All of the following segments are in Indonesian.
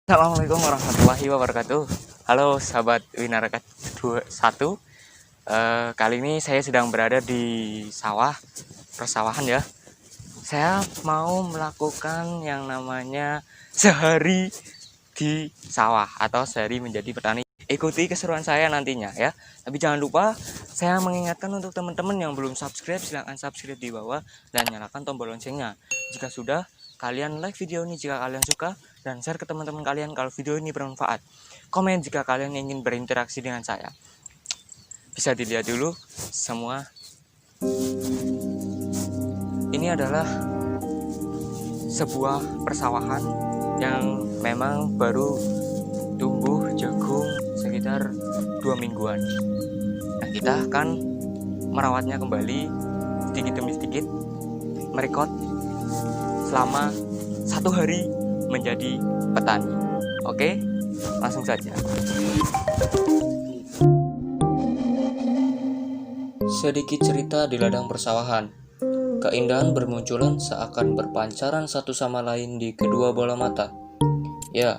Assalamualaikum warahmatullahi wabarakatuh. Halo sahabat Winaraka 21. Kali ini saya sedang berada di persawahan ya. Saya mau melakukan yang namanya sehari di sawah atau sehari menjadi petani. Ikuti keseruan saya nantinya ya. Tapi jangan lupa saya mengingatkan untuk teman-teman yang belum subscribe, silahkan subscribe di bawah dan nyalakan tombol loncengnya. Jika sudah, kalian like video ini jika kalian suka dan share ke teman-teman kalian kalau video ini bermanfaat. Komen jika kalian ingin berinteraksi dengan saya. Bisa dilihat dulu semua. Ini adalah sebuah persawahan yang memang baru tumbuh jagung sekitar 2 mingguan. Nah, kita akan merawatnya kembali sedikit demi sedikit, merekod selama 1 hari menjadi petani. Oke, langsung saja. Sedikit cerita di ladang persawahan. Keindahan bermunculan seakan berpancaran satu sama lain di kedua bola mata. Ya,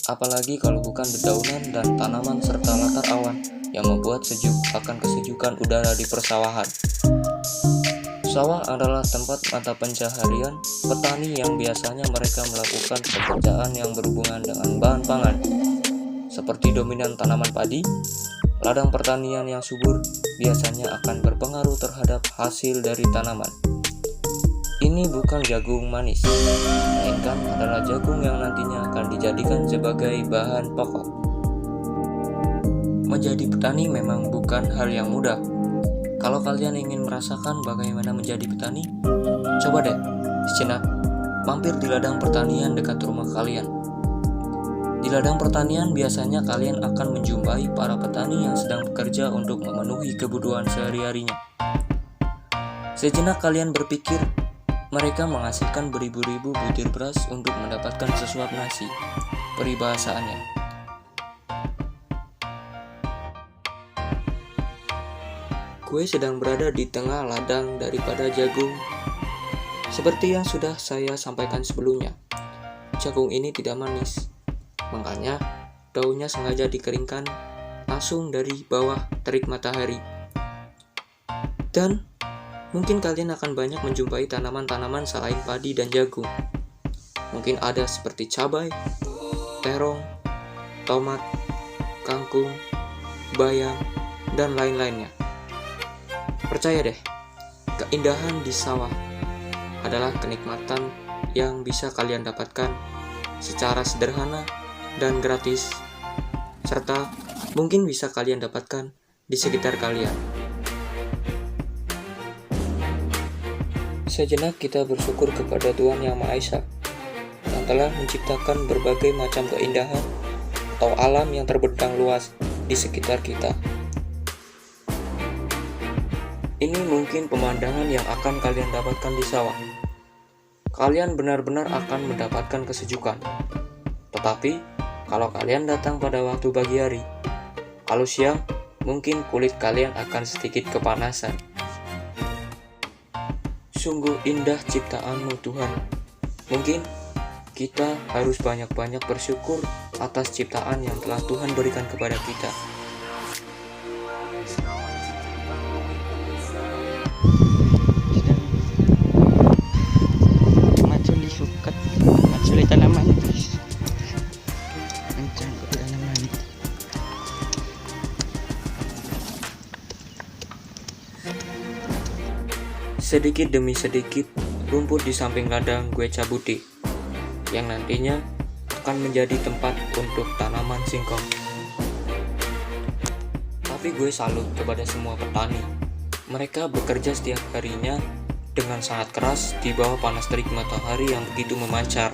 apalagi kalau bukan dedaunan dan tanaman serta latar awan yang membuat sejuk akan kesejukan udara di persawahan. Sawah adalah tempat mata pencaharian petani yang biasanya mereka melakukan pekerjaan yang berhubungan dengan bahan pangan, seperti dominan tanaman padi. Ladang pertanian yang subur biasanya akan berpengaruh terhadap hasil dari tanaman. Ini bukan jagung manis, melainkan adalah jagung yang nantinya akan dijadikan sebagai bahan pokok. Menjadi petani memang bukan hal yang mudah. Kalau kalian ingin merasakan bagaimana menjadi petani, coba deh sejenak mampir di ladang pertanian dekat rumah kalian. Di ladang pertanian biasanya kalian akan menjumpai para petani yang sedang bekerja untuk memenuhi kebutuhan sehari-harinya. Sejenak kalian berpikir, mereka menghasilkan beribu-ribu butir beras untuk mendapatkan sesuap nasi. Peribahasaannya. Gue sedang berada di tengah ladang daripada jagung. Seperti yang sudah saya sampaikan sebelumnya, jagung ini tidak manis. Makanya daunnya sengaja dikeringkan langsung dari bawah terik matahari. Dan mungkin kalian akan banyak menjumpai tanaman-tanaman selain padi dan jagung. Mungkin ada seperti cabai, terong, tomat, kangkung, bayam, dan lain-lainnya. Percaya deh, keindahan di sawah adalah kenikmatan yang bisa kalian dapatkan secara sederhana dan gratis, serta mungkin bisa kalian dapatkan di sekitar kalian. Sejenak kita bersyukur kepada Tuhan Yang Maha Esa yang telah menciptakan berbagai macam keindahan atau alam yang terbentang luas di sekitar kita. Ini mungkin pemandangan yang akan kalian dapatkan di sawah. Kalian benar-benar akan mendapatkan kesejukan. Tetapi kalau kalian datang pada waktu pagi hari, kalau siang mungkin kulit kalian akan sedikit kepanasan. Sungguh indah ciptaanmu Tuhan. Mungkin kita harus banyak-banyak bersyukur atas ciptaan yang telah Tuhan berikan kepada kita. Maculi sukat, maculi tanaman guys. Mencangkut tanaman. Sedikit demi sedikit, rumput di samping ladang gue cabuti, yang nantinya akan menjadi tempat untuk tanaman singkong. Tapi gue salut kepada semua petani. Mereka bekerja setiap harinya dengan sangat keras di bawah panas terik matahari yang begitu memancar.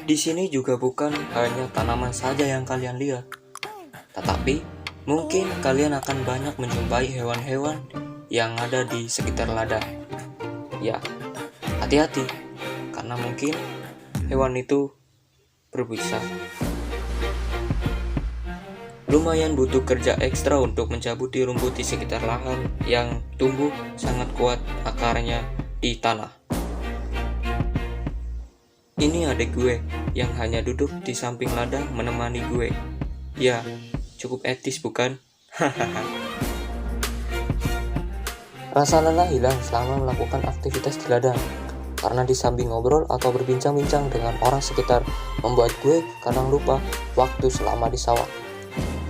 Di sini juga bukan hanya tanaman saja yang kalian lihat, tetapi mungkin kalian akan banyak menjumpai hewan-hewan yang ada di sekitar ladang. Ya, hati-hati, karena mungkin hewan itu berbisa. Lumayan butuh kerja ekstra untuk mencabuti rumput di sekitar lahan yang tumbuh sangat kuat akarnya di tanah. Ini adik gue yang hanya duduk di samping ladang menemani gue. Ya, cukup etis bukan? Hahaha. Rasa lelah hilang selama melakukan aktivitas di ladang. Karena di samping ngobrol atau berbincang-bincang dengan orang sekitar, membuat gue kadang lupa waktu selama di sawah.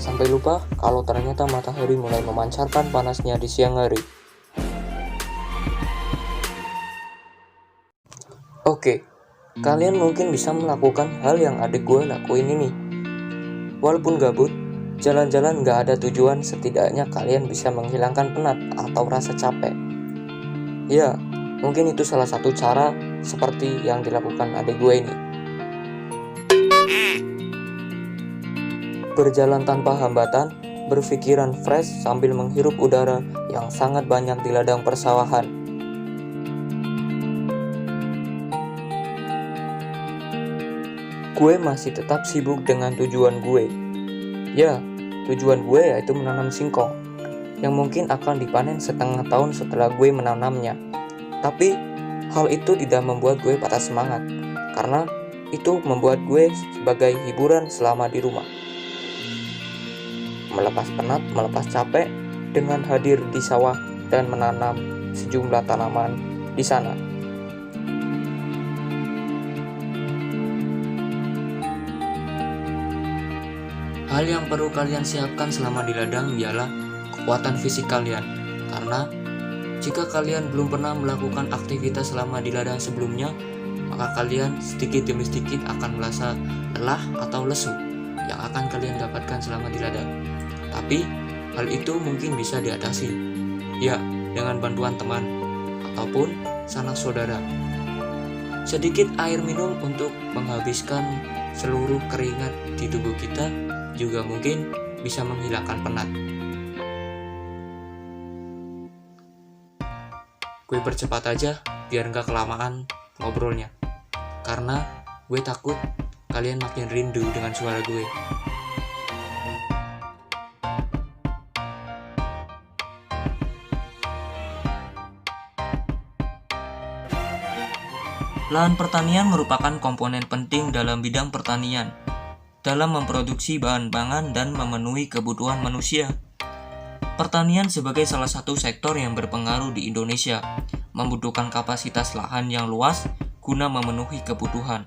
Sampai lupa kalau ternyata matahari mulai memancarkan panasnya di siang hari. Oke, kalian mungkin bisa melakukan hal yang adik gue lakuin ini. Walaupun gabut, jalan-jalan gak ada tujuan, setidaknya kalian bisa menghilangkan penat atau rasa capek. Ya, mungkin itu salah satu cara seperti yang dilakukan adik gue ini. Berjalan tanpa hambatan, berpikiran fresh sambil menghirup udara yang sangat banyak di ladang persawahan. Gue masih tetap sibuk dengan tujuan gue. Ya, tujuan gue yaitu menanam singkong, yang mungkin akan dipanen setengah tahun setelah gue menanamnya. Tapi, hal itu tidak membuat gue patah semangat, karena itu membuat gue sebagai hiburan selama di rumah. Melepas penat, melepas capek dengan hadir di sawah dan menanam sejumlah tanaman di sana. Hal yang perlu kalian siapkan selama di ladang ialah kekuatan fisik kalian, karena jika kalian belum pernah melakukan aktivitas selama di ladang sebelumnya, maka kalian sedikit demi sedikit akan merasa lelah atau lesu yang akan kalian dapatkan selama di ladang. Tapi, hal itu mungkin bisa diatasi, ya, dengan bantuan teman ataupun sanak saudara. Sedikit air minum untuk menghabiskan seluruh keringat di tubuh kita juga mungkin bisa menghilangkan penat. Gue percepat aja biar nggak kelamaan ngobrolnya, karena gue takut kalian makin rindu dengan suara gue. Lahan pertanian merupakan komponen penting dalam bidang pertanian, dalam memproduksi bahan pangan dan memenuhi kebutuhan manusia. Pertanian sebagai salah satu sektor yang berpengaruh di Indonesia, membutuhkan kapasitas lahan yang luas guna memenuhi kebutuhan.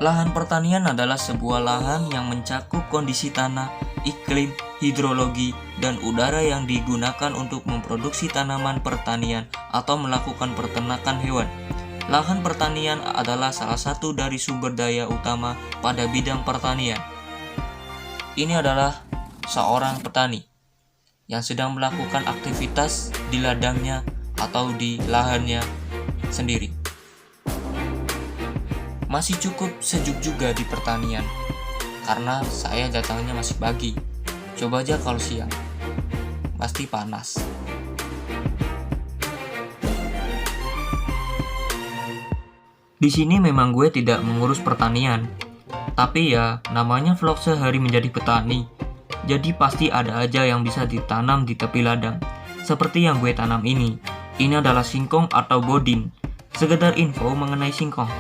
Lahan pertanian adalah sebuah lahan yang mencakup kondisi tanah, iklim, hidrologi, dan udara yang digunakan untuk memproduksi tanaman pertanian atau melakukan peternakan hewan. Lahan pertanian adalah salah satu dari sumber daya utama pada bidang pertanian. Ini adalah seorang petani yang sedang melakukan aktivitas di ladangnya atau di lahannya sendiri. Masih cukup sejuk juga di pertanian, karena saya datangnya masih pagi. Coba aja kalau siang, pasti panas. Di sini memang gue tidak mengurus pertanian, tapi ya namanya vlog sehari menjadi petani, jadi pasti ada aja yang bisa ditanam di tepi ladang. Seperti yang gue tanam ini adalah singkong atau bodin. Sekedar info mengenai singkong.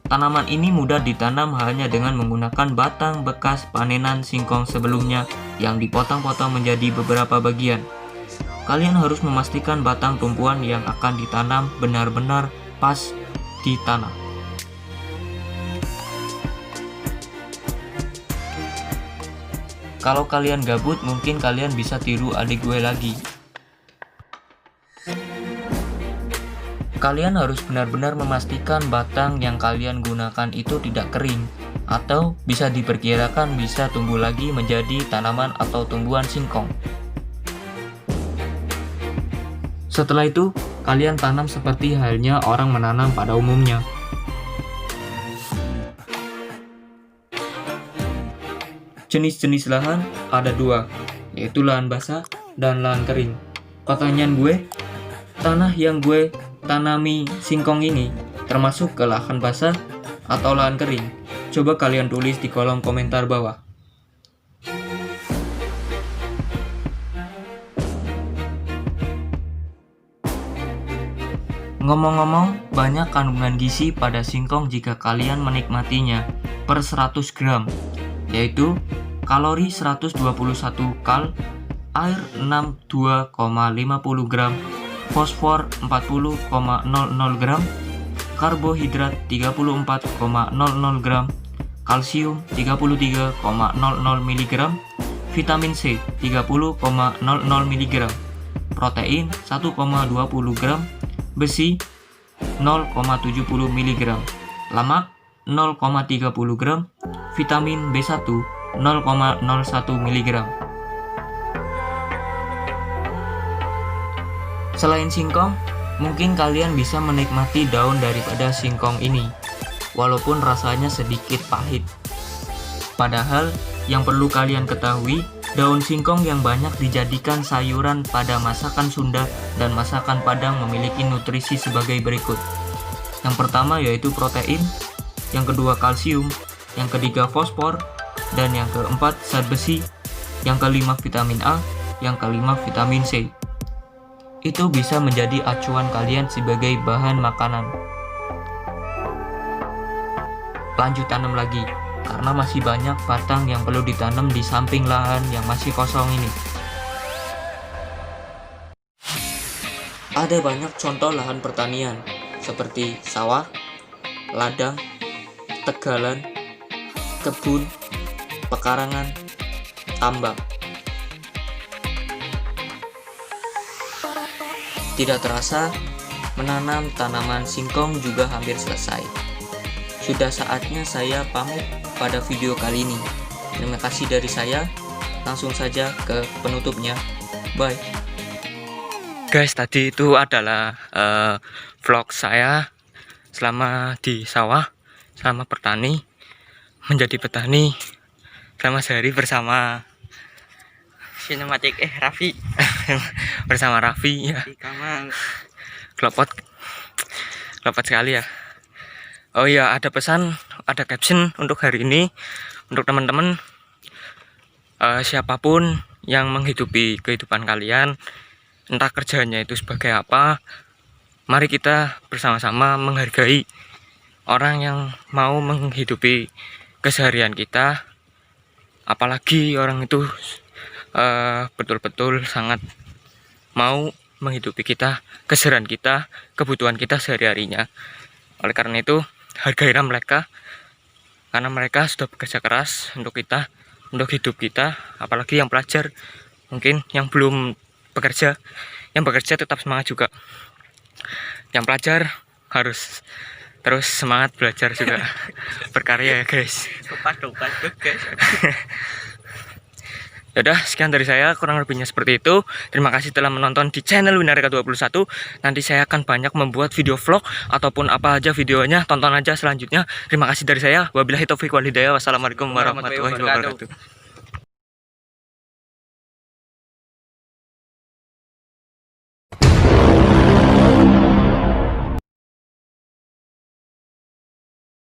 Tanaman ini mudah ditanam hanya dengan menggunakan batang bekas panenan singkong sebelumnya yang dipotong-potong menjadi beberapa bagian. Kalian harus memastikan batang tumpuan yang akan ditanam benar-benar pas di tanah. Kalau kalian gabut, mungkin kalian bisa tiru adik gue lagi. Kalian harus benar-benar memastikan batang yang kalian gunakan itu tidak kering, atau bisa diperkirakan bisa tumbuh lagi menjadi tanaman atau tumbuhan singkong. Setelah itu, kalian tanam seperti halnya orang menanam pada umumnya. Jenis-jenis lahan ada dua, yaitu lahan basah dan lahan kering. Pertanyaan gue, tanah yang gue tanami singkong ini termasuk ke lahan basah atau lahan kering? Coba kalian tulis di kolom komentar bawah. Ngomong-ngomong, banyak kandungan gizi pada singkong jika kalian menikmatinya per 100 gram, yaitu kalori 121 kal, air 62,50 gram, fosfor 40,00 gram, karbohidrat 34,00 gram, kalsium 33,00 mg, vitamin C 30,00 mg, protein 1,20 gram, besi 0,70 mg, lemak 0,30 gram, vitamin B1 0,01 mg. Selain singkong, mungkin kalian bisa menikmati daun daripada singkong ini, walaupun rasanya sedikit pahit. Padahal, yang perlu kalian ketahui, daun singkong yang banyak dijadikan sayuran pada masakan Sunda dan masakan Padang memiliki nutrisi sebagai berikut. Yang pertama yaitu protein, yang kedua kalsium, yang ketiga fosfor, dan yang keempat zat besi, yang kelima vitamin A, yang kelima vitamin C. Itu bisa menjadi acuan kalian sebagai bahan makanan. Lanjut tanam lagi, karena masih banyak batang yang perlu ditanam di samping lahan yang masih kosong ini. Ada banyak contoh lahan pertanian, seperti sawah, ladang, tegalan, kebun, pekarangan, tambak. Tidak terasa, menanam tanaman singkong juga hampir selesai. Sudah saatnya saya pamit pada video kali ini. Terima kasih dari saya. Langsung saja ke penutupnya. Bye. Guys, tadi itu adalah vlog saya selama di sawah, selama bertani, menjadi petani selama sehari bersama Sinematik Raffi bersama Raffi ya. Kamal. Kelopot sekali ya. Oh iya, ada pesan, ada caption untuk hari ini untuk teman-teman, siapapun yang menghidupi kehidupan kalian, entah kerjanya itu sebagai apa, mari kita bersama-sama menghargai orang yang mau menghidupi keseharian kita, apalagi orang itu betul-betul sangat mau menghidupi kita, keseharian kita, kebutuhan kita sehari-harinya. Oleh karena itu, hargailah mereka, karena mereka sudah bekerja keras untuk kita, untuk hidup kita. Apalagi yang pelajar, mungkin yang belum bekerja, yang bekerja tetap semangat juga. Yang pelajar harus terus semangat belajar juga, berkarya ya guys. Guys. Yaudah, sekian dari saya, kurang lebihnya seperti itu. Terima kasih telah menonton di channel Winarika 21. Nanti saya akan banyak membuat video vlog ataupun apa aja videonya, tonton aja selanjutnya. Terima kasih dari saya. Wabillahi taufiq wal hidayah. Wassalamualaikum warahmatullahi wabarakatuh.